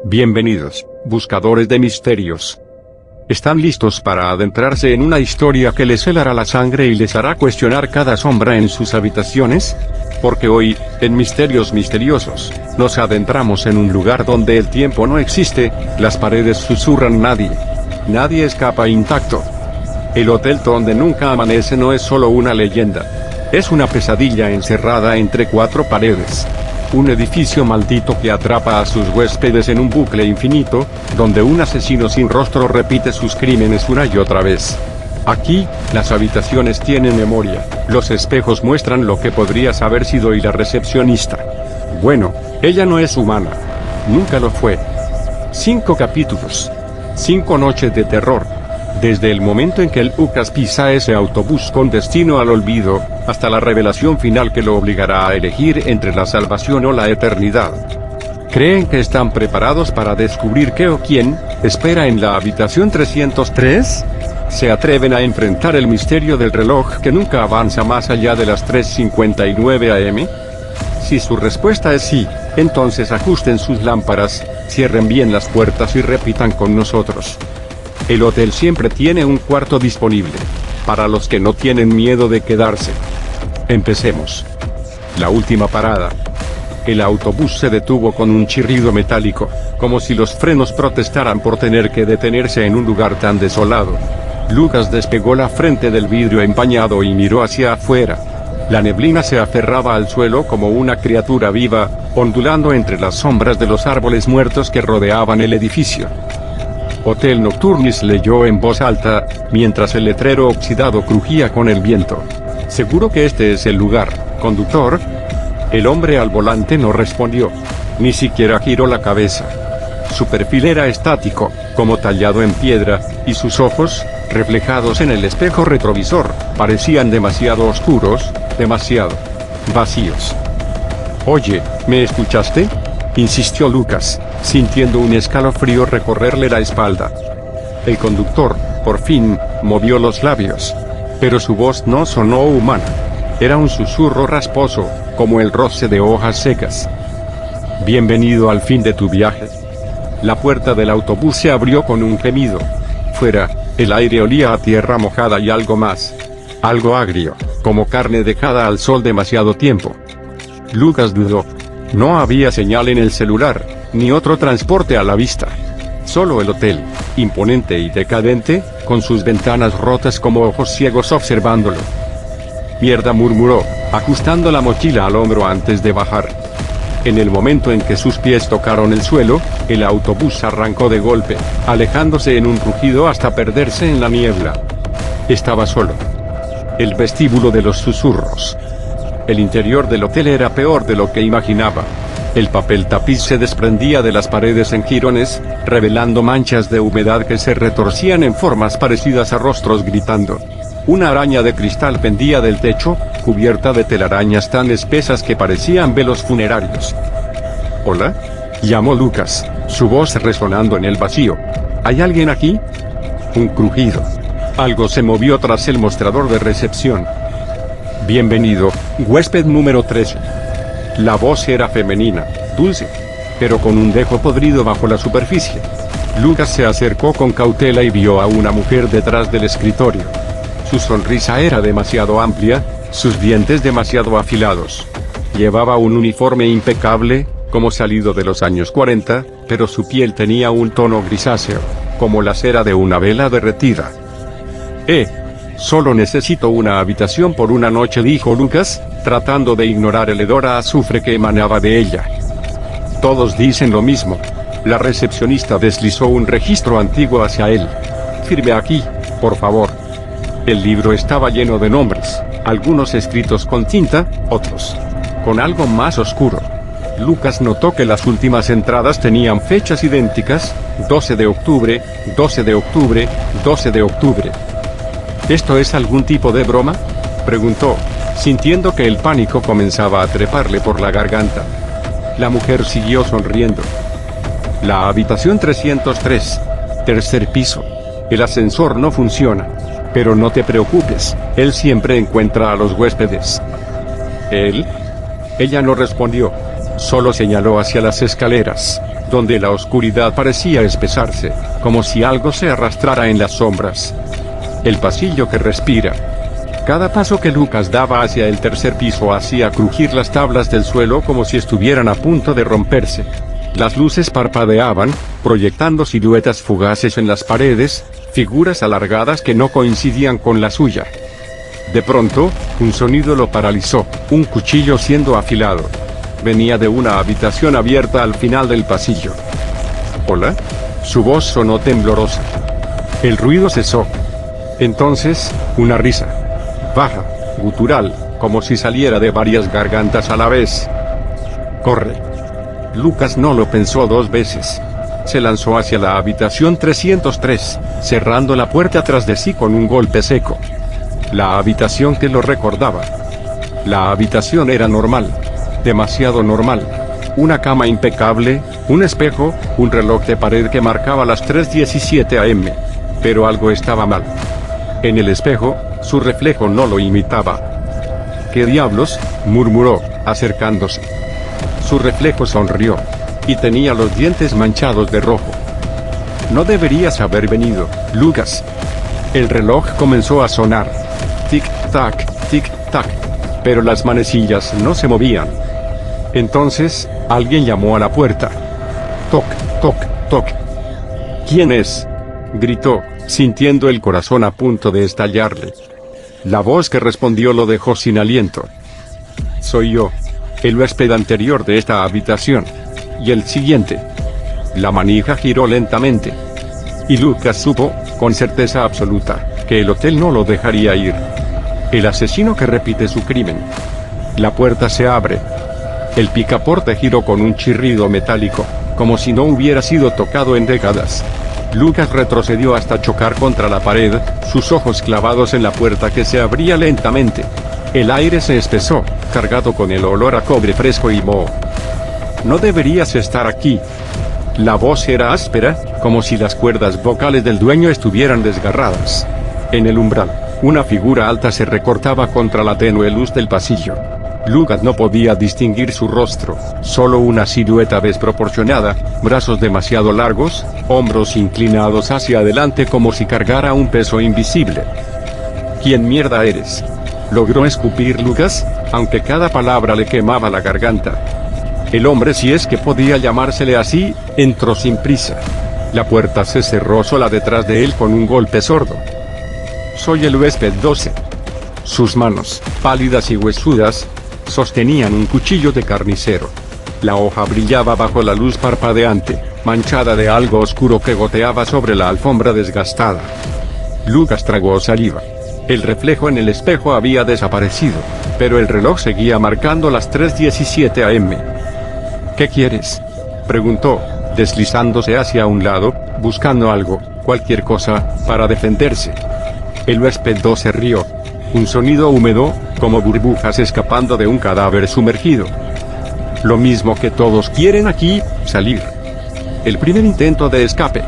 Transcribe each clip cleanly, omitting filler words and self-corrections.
Bienvenidos, buscadores de misterios. ¿Están listos para adentrarse en una historia que les helará la sangre y les hará cuestionar cada sombra en sus habitaciones? Porque hoy, en Misterios Misteriosos, nos adentramos en un lugar donde el tiempo no existe, las paredes susurran nadie escapa intacto. El hotel donde nunca amanece no es solo una leyenda. Es una pesadilla encerrada entre cuatro paredes. Un edificio maldito que atrapa a sus huéspedes en un bucle infinito, donde un asesino sin rostro repite sus crímenes una y otra vez. Aquí, las habitaciones tienen memoria, los espejos muestran lo que podrías haber sido y la recepcionista. Bueno, ella no es humana. Nunca lo fue. 5 capítulos. 5 noches de terror. Desde el momento en que Lucas pisa ese autobús con destino al olvido, hasta la revelación final que lo obligará a elegir entre la salvación o la eternidad. ¿Creen que están preparados para descubrir qué o quién espera en la habitación 303? ¿Se atreven a enfrentar el misterio del reloj que nunca avanza más allá de las 3:59 am? Si su respuesta es sí, entonces ajusten sus lámparas, cierren bien las puertas y repitan con nosotros. El hotel siempre tiene un cuarto disponible, para los que no tienen miedo de quedarse. Empecemos. La última parada. El autobús se detuvo con un chirrido metálico, como si los frenos protestaran por tener que detenerse en un lugar tan desolado. Lucas despegó la frente del vidrio empañado y miró hacia afuera. La neblina se aferraba al suelo como una criatura viva, ondulando entre las sombras de los árboles muertos que rodeaban el edificio. Hotel Nocturnis leyó en voz alta, mientras el letrero oxidado crujía con el viento. ¿Seguro que este es el lugar, conductor? El hombre al volante no respondió. Ni siquiera giró la cabeza. Su perfil era estático, como tallado en piedra, y sus ojos, reflejados en el espejo retrovisor, parecían demasiado oscuros, demasiado vacíos. «Oye, ¿me escuchaste?», insistió Lucas, sintiendo un escalofrío recorrerle la espalda. El conductor, por fin, movió los labios. Pero su voz no sonó humana. Era un susurro rasposo, como el roce de hojas secas. «Bienvenido al fin de tu viaje». La puerta del autobús se abrió con un gemido. Fuera, el aire olía a tierra mojada y algo más. Algo agrio, como carne dejada al sol demasiado tiempo. Lucas dudó. No había señal en el celular, ni otro transporte a la vista. Solo el hotel, imponente y decadente, con sus ventanas rotas como ojos ciegos observándolo. «Mierda», murmuró, ajustando la mochila al hombro antes de bajar. En el momento en que sus pies tocaron el suelo, el autobús arrancó de golpe, alejándose en un rugido hasta perderse en la niebla. Estaba solo. El vestíbulo de los susurros. El interior del hotel era peor de lo que imaginaba. El papel tapiz se desprendía de las paredes en jirones, revelando manchas de humedad que se retorcían en formas parecidas a rostros gritando. Una araña de cristal pendía del techo, cubierta de telarañas tan espesas que parecían velos funerarios. «¿Hola?», llamó Lucas, su voz resonando en el vacío. «¿Hay alguien aquí?». Un crujido. Algo se movió tras el mostrador de recepción. «Bienvenido, huésped número 13». La voz era femenina, dulce, pero con un dejo podrido bajo la superficie. Lucas se acercó con cautela y vio a una mujer detrás del escritorio. Su sonrisa era demasiado amplia, sus dientes demasiado afilados. Llevaba un uniforme impecable, como salido de los años 40, pero su piel tenía un tono grisáceo, como la cera de una vela derretida. Solo necesito una habitación por una noche», dijo Lucas, tratando de ignorar el hedor a azufre que emanaba de ella. «Todos dicen lo mismo». La recepcionista deslizó un registro antiguo hacia él. «Firme aquí, por favor». El libro estaba lleno de nombres, algunos escritos con tinta, otros con algo más oscuro. Lucas notó que las últimas entradas tenían fechas idénticas: 12 de octubre, 12 de octubre, 12 de octubre. «¿Esto es algún tipo de broma?», preguntó, sintiendo que el pánico comenzaba a treparle por la garganta. La mujer siguió sonriendo. «La habitación 303, tercer piso. El ascensor no funciona. Pero no te preocupes, él siempre encuentra a los huéspedes». «¿Él?». Ella no respondió, solo señaló hacia las escaleras. donde la oscuridad parecía espesarse, como si algo se arrastrara en las sombras. El pasillo que respira. Cada paso que Lucas daba hacia el tercer piso hacía crujir las tablas del suelo como si estuvieran a punto de romperse. Las luces parpadeaban, proyectando siluetas fugaces en las paredes, figuras alargadas que no coincidían con la suya. De pronto, un sonido lo paralizó, un cuchillo siendo afilado. Venía de una habitación abierta al final del pasillo. ¿Hola? Su voz sonó temblorosa. El ruido cesó. Entonces, una risa. Baja, gutural, como si saliera de varias gargantas a la vez. Corre. Lucas no lo pensó dos veces. Se lanzó hacia la habitación 303, cerrando la puerta tras de sí con un golpe seco. La habitación que lo recordaba. La habitación era normal. Demasiado normal. Una cama impecable, un espejo, un reloj de pared que marcaba las 3:17 am. Pero algo estaba mal. En el espejo, su reflejo no lo imitaba. ¿Qué diablos?, murmuró, acercándose. Su reflejo sonrió. Y tenía los dientes manchados de rojo. No deberías haber venido, Lucas. El reloj comenzó a sonar. Tic-tac, tic-tac. Pero las manecillas no se movían. Entonces, alguien llamó a la puerta. Toc, toc, toc. ¿Quién es?, gritó, sintiendo el corazón a punto de estallarle. La voz que respondió lo dejó sin aliento. Soy yo, el huésped anterior de esta habitación. Y el siguiente. La manija giró lentamente. Y Lucas supo, con certeza absoluta, que el hotel no lo dejaría ir. El asesino que repite su crimen. La puerta se abre. El picaporte giró con un chirrido metálico, como si no hubiera sido tocado en décadas. Lucas retrocedió hasta chocar contra la pared, sus ojos clavados en la puerta que se abría lentamente. El aire se espesó, cargado con el olor a cobre fresco y moho. No deberías estar aquí. La voz era áspera, como si las cuerdas vocales del dueño estuvieran desgarradas. En el umbral, una figura alta se recortaba contra la tenue luz del pasillo. Lucas no podía distinguir su rostro, solo una silueta desproporcionada, brazos demasiado largos, hombros inclinados hacia adelante como si cargara un peso invisible. ¿Quién mierda eres?, logró escupir Lucas, aunque cada palabra le quemaba la garganta. El hombre, si es que podía llamársele así, entró sin prisa. La puerta se cerró sola detrás de él con un golpe sordo. Soy el huésped 12. Sus manos, pálidas y huesudas, sostenían un cuchillo de carnicero. La hoja brillaba bajo la luz parpadeante, manchada de algo oscuro que goteaba sobre la alfombra desgastada. Lucas tragó saliva. El reflejo en el espejo había desaparecido, pero el reloj seguía marcando las 3:17 am. ¿Qué quieres?, preguntó, deslizándose hacia un lado, buscando algo, cualquier cosa, para defenderse. El huésped 12 rió. Un sonido húmedo, como burbujas escapando de un cadáver sumergido. Lo mismo que todos quieren aquí, salir. El primer intento de escape.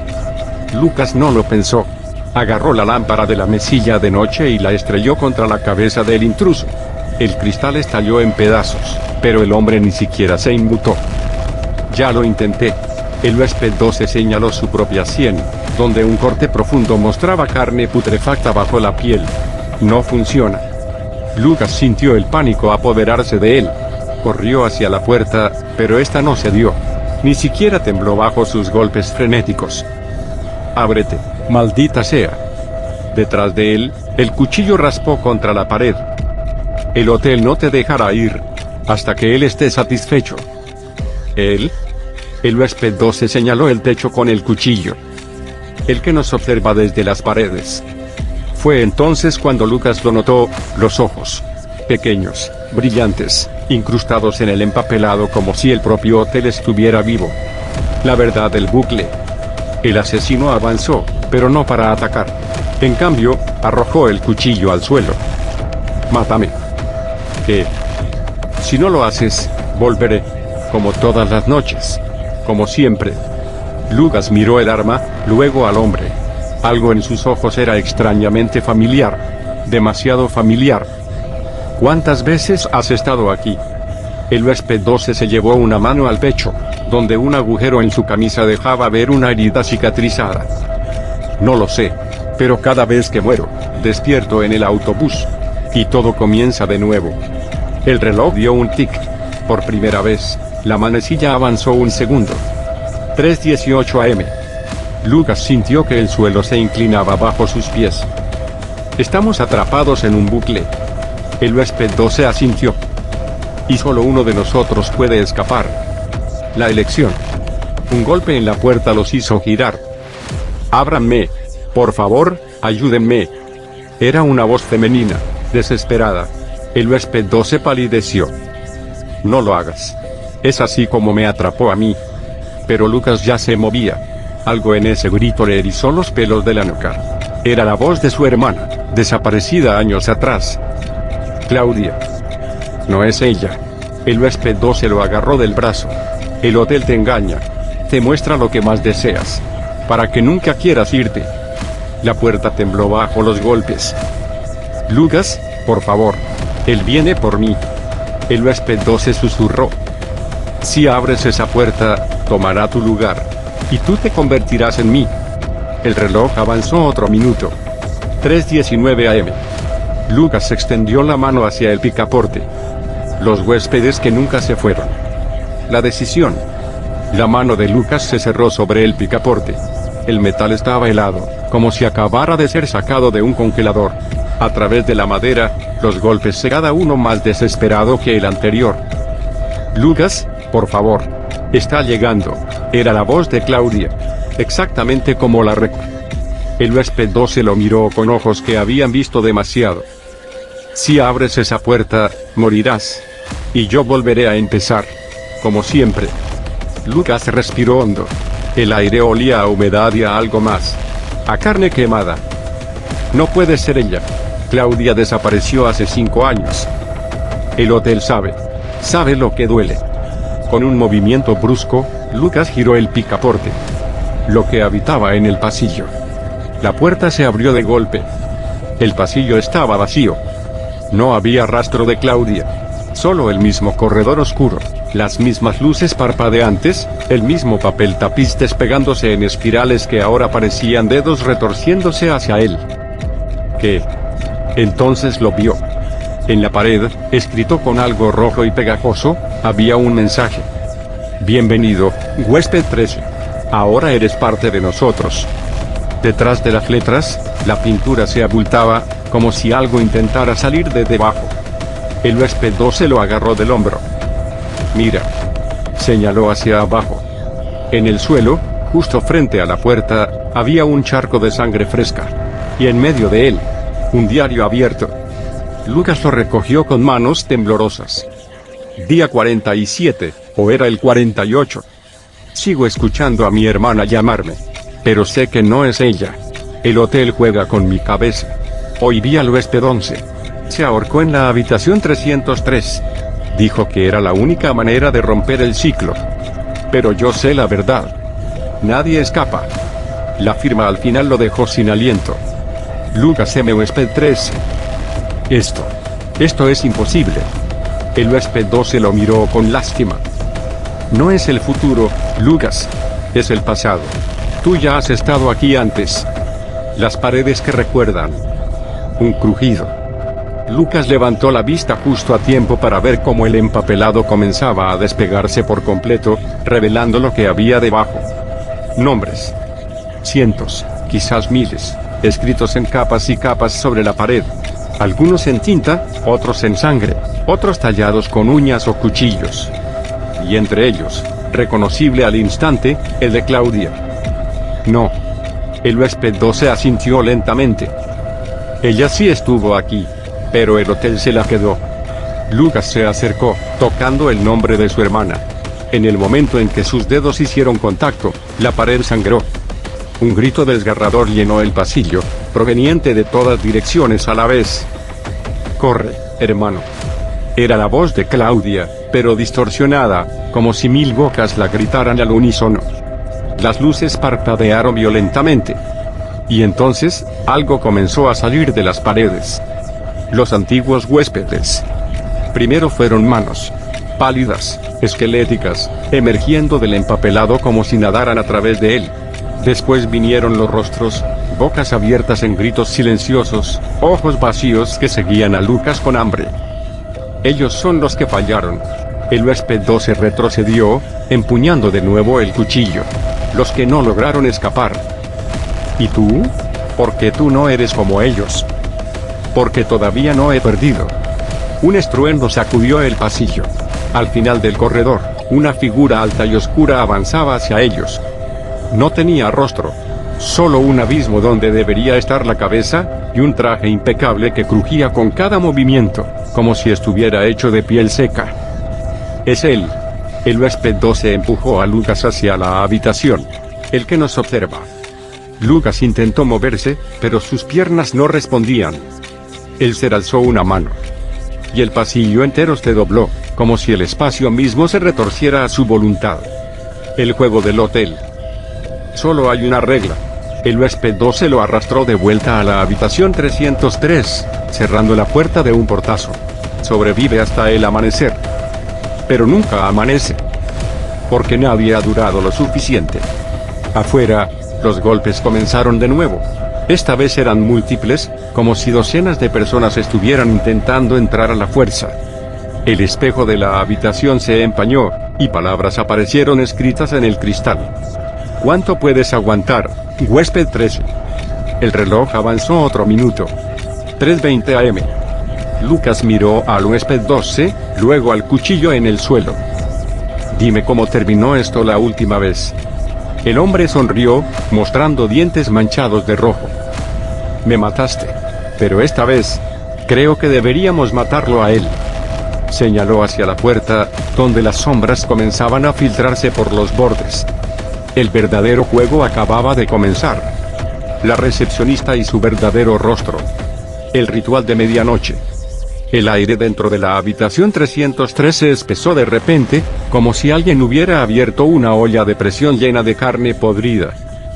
Lucas no lo pensó. Agarró la lámpara de la mesilla de noche y la estrelló contra la cabeza del intruso. El cristal estalló en pedazos, pero el hombre ni siquiera se inmutó. Ya lo intenté. El huésped 12 señaló su propia sien, donde un corte profundo mostraba carne putrefacta bajo la piel. No funciona. Lucas sintió el pánico apoderarse de él. Corrió hacia la puerta, pero esta no cedió. Ni siquiera tembló bajo sus golpes frenéticos. Ábrete, maldita sea. Detrás de él, el cuchillo raspó contra la pared. El hotel no te dejará ir, hasta que él esté satisfecho. ¿Él? El huésped 12 señaló el techo con el cuchillo. El que nos observa desde las paredes. Fue entonces cuando Lucas lo notó, los ojos. Pequeños, brillantes, incrustados en el empapelado como si el propio hotel estuviera vivo. La verdad del bucle. El asesino avanzó, pero no para atacar. En cambio, arrojó el cuchillo al suelo. Mátame. ¿Qué? Si no lo haces, volveré. Como todas las noches. Como siempre. Lucas miró el arma, luego al hombre. Algo en sus ojos era extrañamente familiar. Demasiado familiar. ¿Cuántas veces has estado aquí? El huésped 12 se llevó una mano al pecho, donde un agujero en su camisa dejaba ver una herida cicatrizada. No lo sé, pero cada vez que muero, despierto en el autobús. Y todo comienza de nuevo. El reloj dio un tic. Por primera vez, la manecilla avanzó un segundo. 3:18 am. Lucas sintió que el suelo se inclinaba bajo sus pies. Estamos atrapados en un bucle. El huésped 12 asintió. Y solo uno de nosotros puede escapar. La elección. Un golpe en la puerta los hizo girar. Ábranme. Por favor, ayúdenme. Era una voz femenina, desesperada. El huésped 12 palideció. No lo hagas. Es así como me atrapó a mí. Pero Lucas ya se movía. Algo en ese grito le erizó los pelos de la nuca. Era la voz de su hermana, desaparecida años atrás. Claudia. No es ella. El huésped 12 lo agarró del brazo. El hotel te engaña. Te muestra lo que más deseas. Para que nunca quieras irte. La puerta tembló bajo los golpes. Lucas, por favor. Él viene por mí. El huésped 12 susurró. Si abres esa puerta, tomará tu lugar. Y tú te convertirás en mí. El reloj avanzó otro minuto. 3:19 am. Lucas extendió la mano hacia el picaporte. Los huéspedes que nunca se fueron. La decisión. La mano de Lucas se cerró sobre el picaporte. El metal estaba helado, como si acabara de ser sacado de un congelador. A través de la madera, los golpes cada uno más desesperado que el anterior. Lucas, por favor. Está llegando. Era la voz de Claudia. Exactamente como la El huésped 12 lo miró con ojos que habían visto demasiado. Si abres esa puerta, morirás. Y yo volveré a empezar. Como siempre. Lucas respiró hondo. El aire olía a humedad y a algo más. A carne quemada. No puede ser ella. Claudia desapareció hace 5 años. El hotel sabe. Sabe lo que duele. Con un movimiento brusco, Lucas giró el picaporte. Lo que habitaba en el pasillo. La puerta se abrió de golpe. El pasillo estaba vacío. No había rastro de Claudia. Solo el mismo corredor oscuro, las mismas luces parpadeantes, el mismo papel tapiz despegándose en espirales que ahora parecían dedos retorciéndose hacia él. ¿Qué? Entonces lo vio. En la pared, escrito con algo rojo y pegajoso, había un mensaje. Bienvenido, huésped 13. Ahora eres parte de nosotros. Detrás de las letras, la pintura se abultaba, como si algo intentara salir de debajo. El huésped 12 lo agarró del hombro. Mira. Señaló hacia abajo. En el suelo, justo frente a la puerta, había un charco de sangre fresca. Y en medio de él, un diario abierto. Lucas lo recogió con manos temblorosas. Día 47, o era el 48. Sigo escuchando a mi hermana llamarme. Pero sé que no es ella. El hotel juega con mi cabeza. Hoy vi al huésped 11. Se ahorcó en la habitación 303. Dijo que era la única manera de romper el ciclo. Pero yo sé la verdad. Nadie escapa. La firma al final lo dejó sin aliento. Lucas M. Huésped 13. Esto es imposible. El huésped 12 lo miró con lástima. No es el futuro, Lucas. Es el pasado. Tú ya has estado aquí antes. Las paredes que recuerdan. Un crujido. Lucas levantó la vista justo a tiempo para ver cómo el empapelado comenzaba a despegarse por completo, revelando lo que había debajo. Nombres. Cientos, quizás miles, escritos en capas y capas sobre la pared. Algunos en tinta, otros en sangre, otros tallados con uñas o cuchillos. Y entre ellos, reconocible al instante, el de Claudia. No. El huésped 12 asintió lentamente. Ella sí estuvo aquí. Pero el hotel se la quedó. Lucas se acercó, tocando el nombre de su hermana. En el momento en que sus dedos hicieron contacto, la pared sangró. Un grito desgarrador llenó el pasillo, proveniente de todas direcciones a la vez. Corre, hermano. Era la voz de Claudia, pero distorsionada, como si 1000 bocas la gritaran al unísono. Las luces parpadearon violentamente. Y entonces, algo comenzó a salir de las paredes. Los antiguos huéspedes. Primero fueron manos. pálidas, esqueléticas, emergiendo del empapelado como si nadaran a través de él. Después vinieron los rostros, bocas abiertas en gritos silenciosos, ojos vacíos que seguían a Lucas con hambre. Ellos son los que fallaron. El huésped 12 retrocedió, empuñando de nuevo el cuchillo. Los que no lograron escapar. ¿Y tú? Porque tú no eres como ellos. Porque todavía no he perdido. Un estruendo sacudió el pasillo. Al final del corredor, una figura alta y oscura avanzaba hacia ellos. No tenía rostro. Solo un abismo donde debería estar la cabeza, y un traje impecable que crujía con cada movimiento, como si estuviera hecho de piel seca. Es él. El huésped 12 empujó a Lucas hacia la habitación. El que nos observa. Lucas intentó moverse, pero sus piernas no respondían. Él se alzó una mano. Y el pasillo entero se dobló, como si el espacio mismo se retorciera a su voluntad. El juego del hotel. Solo hay una regla. El huésped 12 lo arrastró de vuelta a la habitación 303, cerrando la puerta de un portazo. Sobrevive hasta el amanecer. Pero nunca amanece. Porque nadie ha durado lo suficiente. Afuera, los golpes comenzaron de nuevo. Esta vez eran múltiples, como si docenas de personas estuvieran intentando entrar a la fuerza. El espejo de la habitación se empañó, y palabras aparecieron escritas en el cristal. ¿Cuánto puedes aguantar, huésped 13? El reloj avanzó otro minuto. 3:20 am. Lucas miró al huésped 12, luego al cuchillo en el suelo. Dime cómo terminó esto la última vez. El hombre sonrió, mostrando dientes manchados de rojo. Me mataste. Pero esta vez, creo que deberíamos matarlo a él. Señaló hacia la puerta, donde las sombras comenzaban a filtrarse por los bordes. El verdadero juego acababa de comenzar. La recepcionista y su verdadero rostro. El ritual de medianoche. El aire dentro de la habitación 303 se espesó de repente, como si alguien hubiera abierto una olla de presión llena de carne podrida.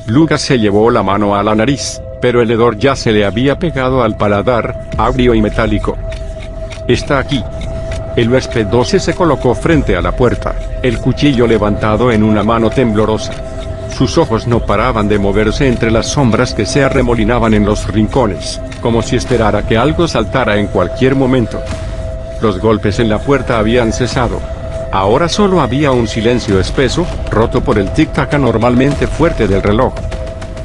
Lucas se llevó la mano a la nariz, pero el hedor ya se le había pegado al paladar, agrio y metálico. Está aquí. El huésped 12 se colocó frente a la puerta, el cuchillo levantado en una mano temblorosa. Sus ojos no paraban de moverse entre las sombras que se arremolinaban en los rincones, como si esperara que algo saltara en cualquier momento. Los golpes en la puerta habían cesado. Ahora solo había un silencio espeso, roto por el tic-tac anormalmente fuerte del reloj.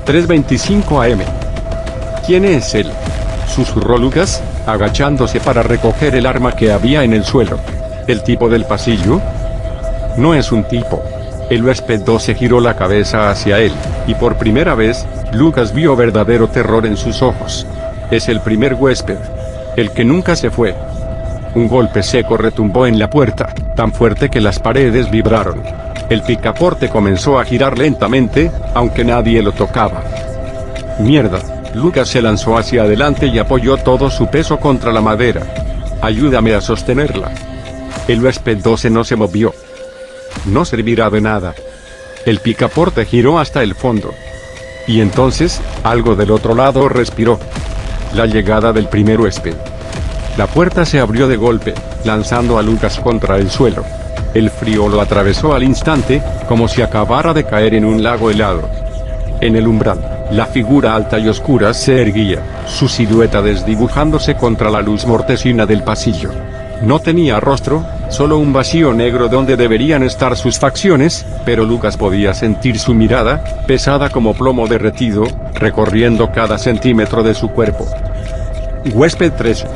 3:25 am. ¿Quién es él?, susurró Lucas, agachándose para recoger el arma que había en el suelo. ¿El tipo del pasillo? No es un tipo. El huésped 12 giró la cabeza hacia él, y por primera vez, Lucas vio verdadero terror en sus ojos. Es el primer huésped. El que nunca se fue. Un golpe seco retumbó en la puerta, tan fuerte que las paredes vibraron. El picaporte comenzó a girar lentamente, aunque nadie lo tocaba. Mierda. Lucas se lanzó hacia adelante y apoyó todo su peso contra la madera. Ayúdame a sostenerla. El huésped 12 no se movió. No servirá de nada. El picaporte giró hasta el fondo. Y entonces, algo del otro lado respiró. La llegada del primer huésped. La puerta se abrió de golpe, lanzando a Lucas contra el suelo. El frío lo atravesó al instante, como si acabara de caer en un lago helado. En el umbral, la figura alta y oscura se erguía, su silueta desdibujándose contra la luz mortecina del pasillo. No tenía rostro, solo un vacío negro donde deberían estar sus facciones, pero Lucas podía sentir su mirada, pesada como plomo derretido, recorriendo cada centímetro de su cuerpo. Huésped 13.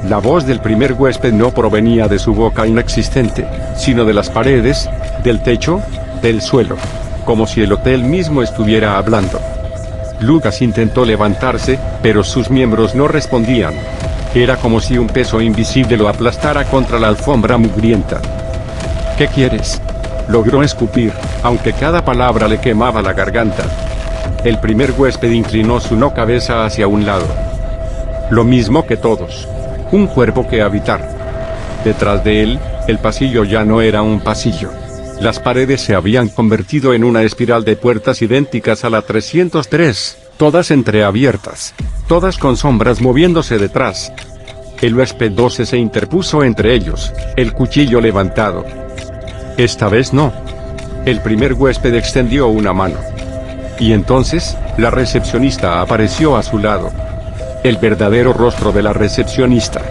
La voz del primer huésped no provenía de su boca inexistente, sino de las paredes, del techo, del suelo, como si el hotel mismo estuviera hablando. Lucas intentó levantarse, pero sus miembros no respondían. Era como si un peso invisible lo aplastara contra la alfombra mugrienta. ¿Qué quieres?, logró escupir, aunque cada palabra le quemaba la garganta. El primer huésped inclinó su no cabeza hacia un lado. Lo mismo que todos. Un cuerpo que habitar. Detrás de él, el pasillo ya no era un pasillo. Las paredes se habían convertido en una espiral de puertas idénticas a la 303, todas entreabiertas, todas con sombras moviéndose detrás. El huésped 12 se interpuso entre ellos, el cuchillo levantado. Esta vez no. El primer huésped extendió una mano. Y entonces, la recepcionista apareció a su lado. El verdadero rostro de la recepcionista.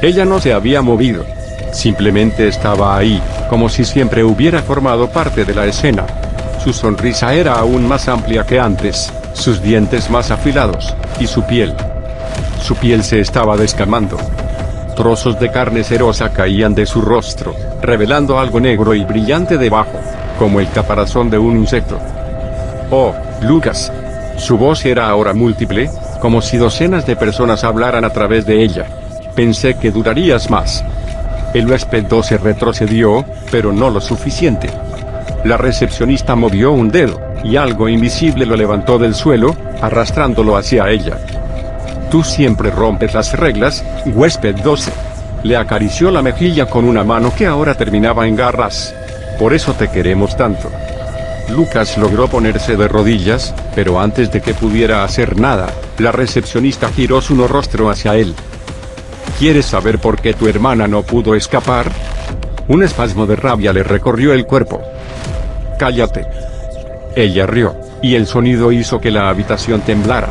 Ella no se había movido. Simplemente estaba ahí, como si siempre hubiera formado parte de la escena. Su sonrisa era aún más amplia que antes, sus dientes más afilados, y su piel. Su piel se estaba descamando. Trozos de carne cerosa caían de su rostro, revelando algo negro y brillante debajo, como el caparazón de un insecto. Oh, Lucas. Su voz era ahora múltiple, como si docenas de personas hablaran a través de ella. Pensé que durarías más. El huésped 12 retrocedió, pero no lo suficiente. La recepcionista movió un dedo, y algo invisible lo levantó del suelo, arrastrándolo hacia ella. Tú siempre rompes las reglas, huésped 12. Le acarició la mejilla con una mano que ahora terminaba en garras. Por eso te queremos tanto. Lucas logró ponerse de rodillas, pero antes de que pudiera hacer nada, la recepcionista giró su rostro hacia él. ¿Quieres saber por qué tu hermana no pudo escapar? Un espasmo de rabia le recorrió el cuerpo. Cállate. Ella rió, y el sonido hizo que la habitación temblara.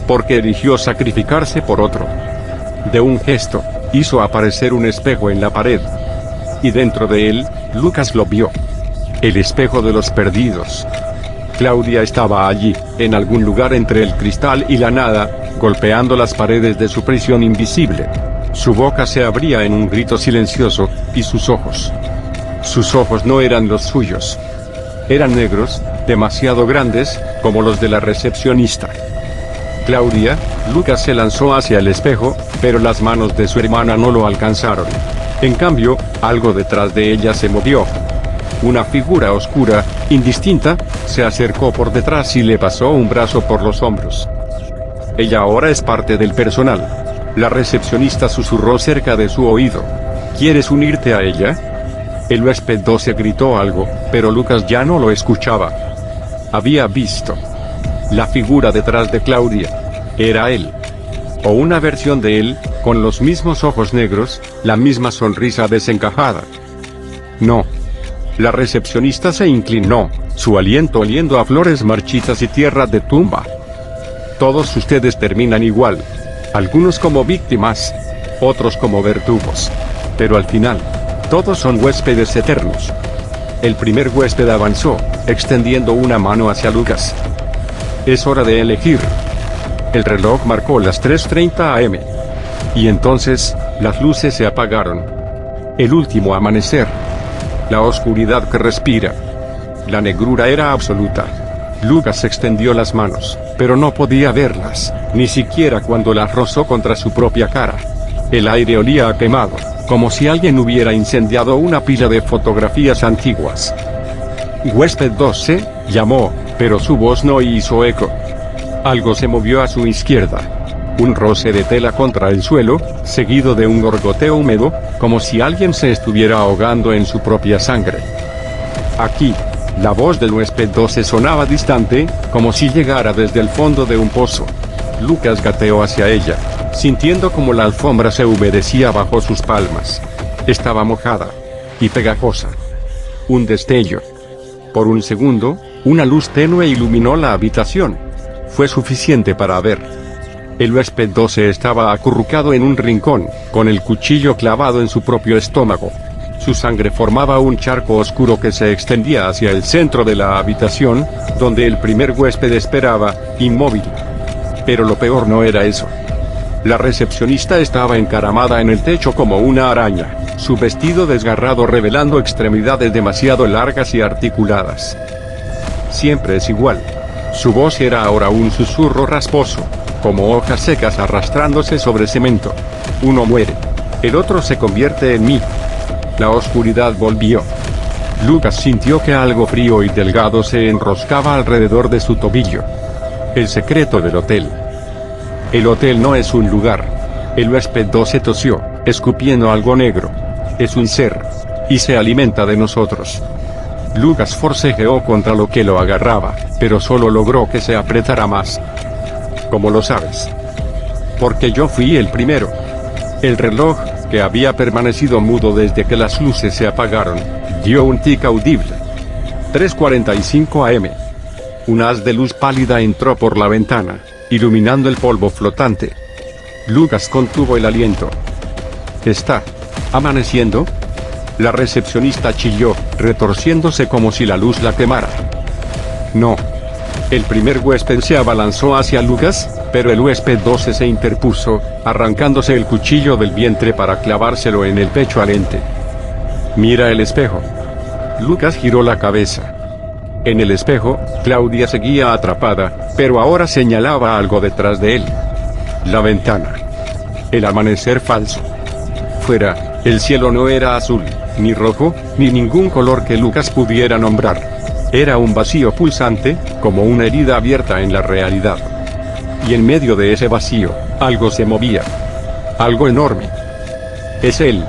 Porque eligió sacrificarse por otro. De un gesto, hizo aparecer un espejo en la pared. Y dentro de él, Lucas lo vio. El espejo de los perdidos. Claudia estaba allí, en algún lugar entre el cristal y la nada, golpeando las paredes de su prisión invisible. Su boca se abría en un grito silencioso, y sus ojos. Sus ojos no eran los suyos. Eran negros, demasiado grandes, como los de la recepcionista. Claudia, Lucas se lanzó hacia el espejo, pero las manos de su hermana no lo alcanzaron. En cambio, algo detrás de ella se movió. Una figura oscura, indistinta, se acercó por detrás y le pasó un brazo por los hombros. Ella ahora es parte del personal. La recepcionista susurró cerca de su oído. ¿Quieres unirte a ella? El huésped 12 gritó algo, pero Lucas ya no lo escuchaba. Había visto. La figura detrás de Claudia. Era él. O una versión de él, con los mismos ojos negros, la misma sonrisa desencajada. No. La recepcionista se inclinó, su aliento oliendo a flores marchitas y tierra de tumba. Todos ustedes terminan igual. Algunos como víctimas, otros como verdugos. Pero al final, todos son huéspedes eternos. El primer huésped avanzó, extendiendo una mano hacia Lucas. Es hora de elegir. El reloj marcó las 3:30 am. Y entonces, las luces se apagaron. El último amanecer. La oscuridad que respira. La negrura era absoluta. Lucas extendió las manos, pero no podía verlas, ni siquiera cuando las rozó contra su propia cara. El aire olía a quemado, como si alguien hubiera incendiado una pila de fotografías antiguas. Huésped 12, llamó, pero su voz no hizo eco. Algo se movió a su izquierda. Un roce de tela contra el suelo, seguido de un gorgoteo húmedo, como si alguien se estuviera ahogando en su propia sangre. Aquí, la voz del huésped 12 sonaba distante, como si llegara desde el fondo de un pozo. Lucas gateó hacia ella, sintiendo como la alfombra se humedecía bajo sus palmas. Estaba mojada y pegajosa. Un destello. Por un segundo, una luz tenue iluminó la habitación. Fue suficiente para ver. El huésped 12 estaba acurrucado en un rincón, con el cuchillo clavado en su propio estómago. Su sangre formaba un charco oscuro que se extendía hacia el centro de la habitación, donde el primer huésped esperaba, inmóvil. Pero lo peor no era eso. La recepcionista estaba encaramada en el techo como una araña, su vestido desgarrado revelando extremidades demasiado largas y articuladas. Siempre es igual. Su voz era ahora un susurro rasposo, como hojas secas arrastrándose sobre cemento. Uno muere. El otro se convierte en mí. La oscuridad volvió. Lucas sintió que algo frío y delgado se enroscaba alrededor de su tobillo. El secreto del hotel. El hotel no es un lugar. El huésped 12 tosió, escupiendo algo negro. Es un ser. Y se alimenta de nosotros. Lucas forcejeó contra lo que lo agarraba, pero solo logró que se apretara más. ¿Cómo lo sabes? Porque yo fui el primero. El reloj, que había permanecido mudo desde que las luces se apagaron, dio un tic audible. 3:45 am. Un haz de luz pálida entró por la ventana, iluminando el polvo flotante. Lucas contuvo el aliento. ¿Está amaneciendo? La recepcionista chilló, retorciéndose como si la luz la quemara. No. El primer huésped se abalanzó hacia Lucas, pero el huésped 12 se interpuso, arrancándose el cuchillo del vientre para clavárselo en el pecho al ente. Mira el espejo. Lucas giró la cabeza. En el espejo, Claudia seguía atrapada, pero ahora señalaba algo detrás de él. La ventana. El amanecer falso. Fuera, el cielo no era azul, ni rojo, ni ningún color que Lucas pudiera nombrar. Era un vacío pulsante, como una herida abierta en la realidad. Y en medio de ese vacío, algo se movía. Algo enorme. Es él.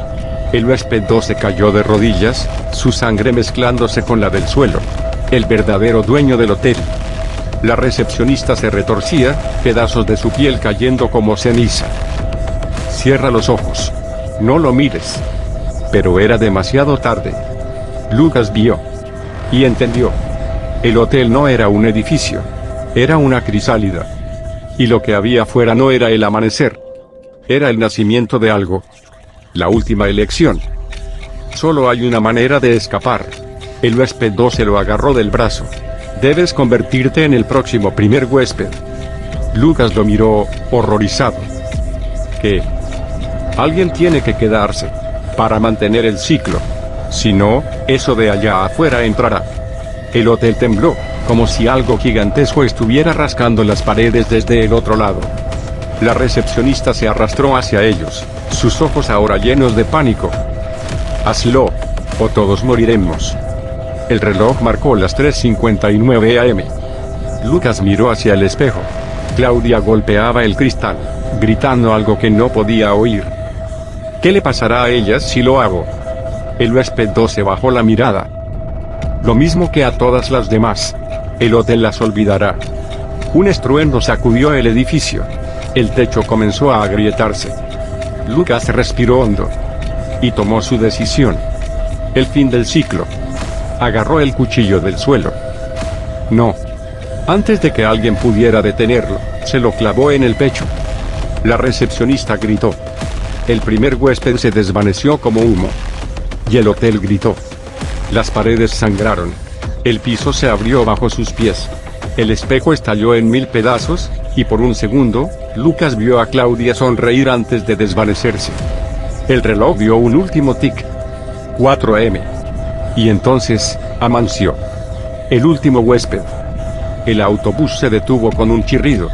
El huésped 12 cayó de rodillas, su sangre mezclándose con la del suelo. El verdadero dueño del hotel. La recepcionista se retorcía, pedazos de su piel cayendo como ceniza. Cierra los ojos. No lo mires. Pero era demasiado tarde. Lucas vio. Y entendió. El hotel no era un edificio. Era una crisálida. Y lo que había afuera no era el amanecer. Era el nacimiento de algo. La última elección. Solo hay una manera de escapar. El huésped 12 lo agarró del brazo. Debes convertirte en el próximo primer huésped. Lucas lo miró, horrorizado. ¿Qué? Alguien tiene que quedarse. Para mantener el ciclo. Si no, eso de allá afuera entrará. El hotel tembló, como si algo gigantesco estuviera rascando las paredes desde el otro lado. La recepcionista se arrastró hacia ellos, sus ojos ahora llenos de pánico. Hazlo, o todos moriremos. El reloj marcó las 3:59 am. Lucas miró hacia el espejo. Claudia golpeaba el cristal, gritando algo que no podía oír. ¿Qué le pasará a ella si lo hago? El huésped 12 bajó la mirada. Lo mismo que a todas las demás. El hotel las olvidará. Un estruendo sacudió el edificio. El techo comenzó a agrietarse. Lucas respiró hondo. Y tomó su decisión. El fin del ciclo. Agarró el cuchillo del suelo. No. Antes de que alguien pudiera detenerlo, se lo clavó en el pecho. La recepcionista gritó. El primer huésped se desvaneció como humo. Y el hotel gritó. Las paredes sangraron. El piso se abrió bajo sus pies. El espejo estalló en 1000 pedazos, y por un segundo, Lucas vio a Claudia sonreír antes de desvanecerse. El reloj dio un último tic. 4 am. Y entonces, amaneció. El último huésped. El autobús se detuvo con un chirrido.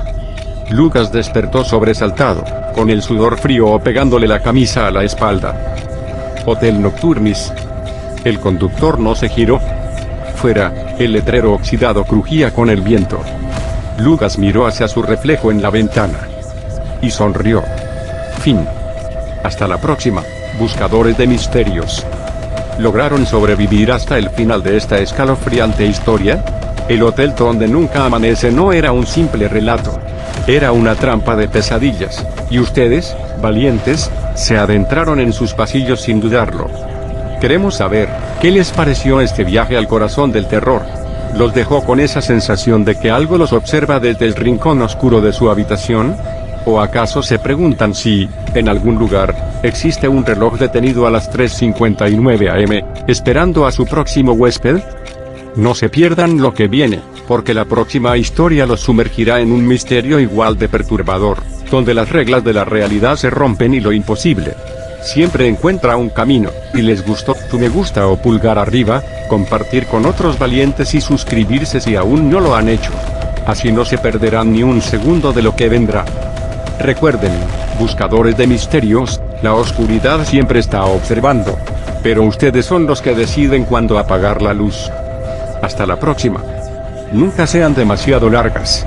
Lucas despertó sobresaltado, con el sudor frío pegándole la camisa a la espalda. Hotel Nocturnis. El conductor no se giró. Fuera, el letrero oxidado crujía con el viento. Lucas miró hacia su reflejo en la ventana. Y sonrió. Fin. Hasta la próxima, buscadores de misterios. ¿Lograron sobrevivir hasta el final de esta escalofriante historia? El hotel donde nunca amanece no era un simple relato. Era una trampa de pesadillas, y ustedes, valientes, se adentraron en sus pasillos sin dudarlo. Queremos saber, ¿qué les pareció este viaje al corazón del terror? ¿Los dejó con esa sensación de que algo los observa desde el rincón oscuro de su habitación? ¿O acaso se preguntan si, en algún lugar, existe un reloj detenido a las 3:59 am, esperando a su próximo huésped? No se pierdan lo que viene, porque la próxima historia los sumergirá en un misterio igual de perturbador, donde las reglas de la realidad se rompen y lo imposible siempre encuentra un camino. Si les gustó, tu me gusta o pulgar arriba, compartir con otros valientes y suscribirse si aún no lo han hecho. Así no se perderán ni un segundo de lo que vendrá. Recuerden, buscadores de misterios, la oscuridad siempre está observando. Pero ustedes son los que deciden cuándo apagar la luz. Hasta la próxima. Nunca sean demasiado largas.